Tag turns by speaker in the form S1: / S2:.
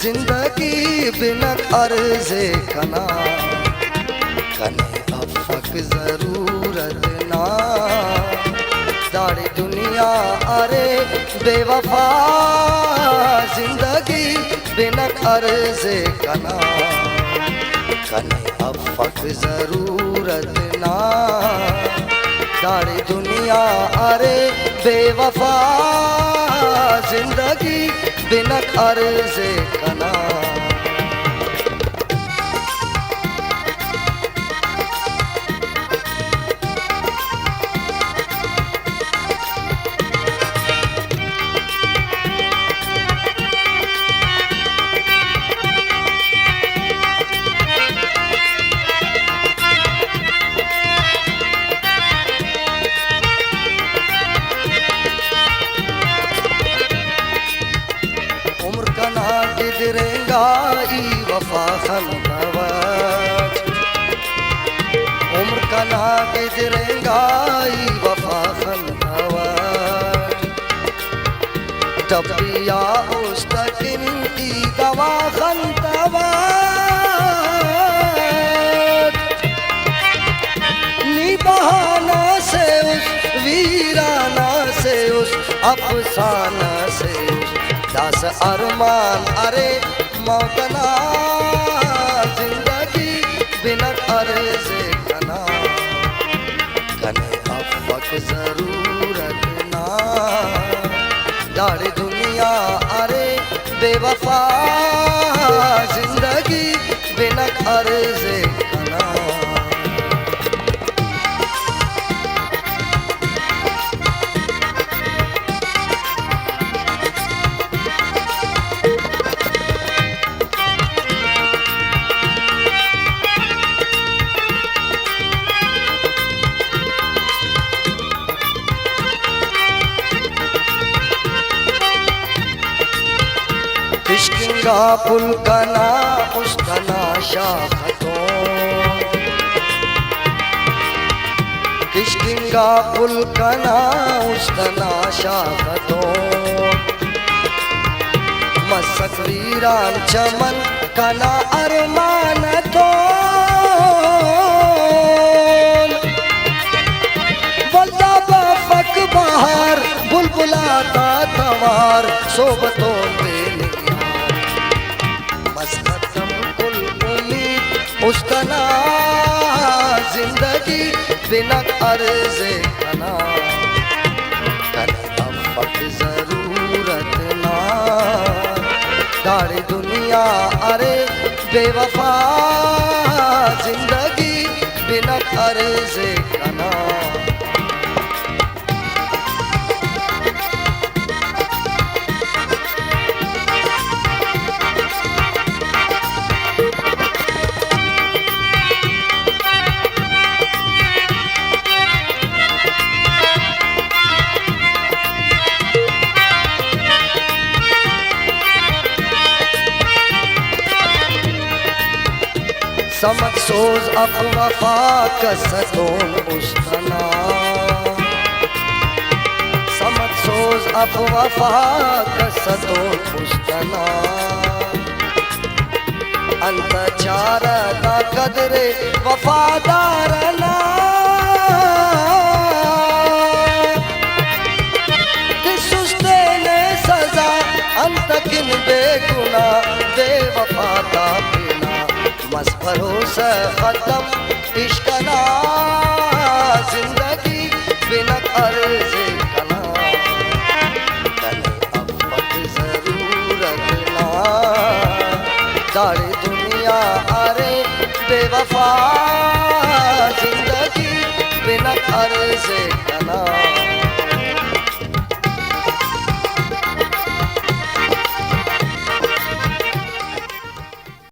S1: जिंदगी बिना अर्ज़े कना कने अफक जरूरत ना दाड़ी दुनिया अरे बेवफा जिंदगी बिना अर्ज़े कना कने अफक जरूरत ना दाड़ी दुनिया अरे बेवफा जिंदगी बिना अर्ज़े कना। गिदरेंगाई वफा खंदवत उम्र का ना गिदरेंगाई वफा खंदवत टबिया उस्तकिन की दवा खंदवत नी बहाना से उस वीराना से उस अफसाना से दास अरमान अरे मौतना जिंदगी बिना अर्ज़े कना कने अफक जरूरत ना दाड़ी दुनिया अरे बेवफा जिंदगी बिना अर्ज़े कना। किशकिंगा पुल कना उस्तना शाखतों किशकिंगा पुल कना उस्तना शाखतों मसक वीरान चमन कना अरमान तो वल्दा बफक बहार बुलबुलाता तवार सोबतों उस्तना जिंदगी बिना अर्ज़े कना कने अफक जरूरत ना दाड़ी दुनिया अरे बेवफा जिंदगी बिना अर्ज़े कना। समझ सोज अफ वफा कसतों उस्तना समझ सोज अफ वफा कसतों उस्तना अंत चारा दा कदरे वफादारना सुस्ते ने सजा अंत किन बेगुना बेवफा का बस भरोसा खत्म इश्कना जिंदगी बिना अर्ज़े कना कने अफक जरूरत ना दाड़ी दुनिया अरे बेवफा जिंदगी बिना अर्ज़े कना।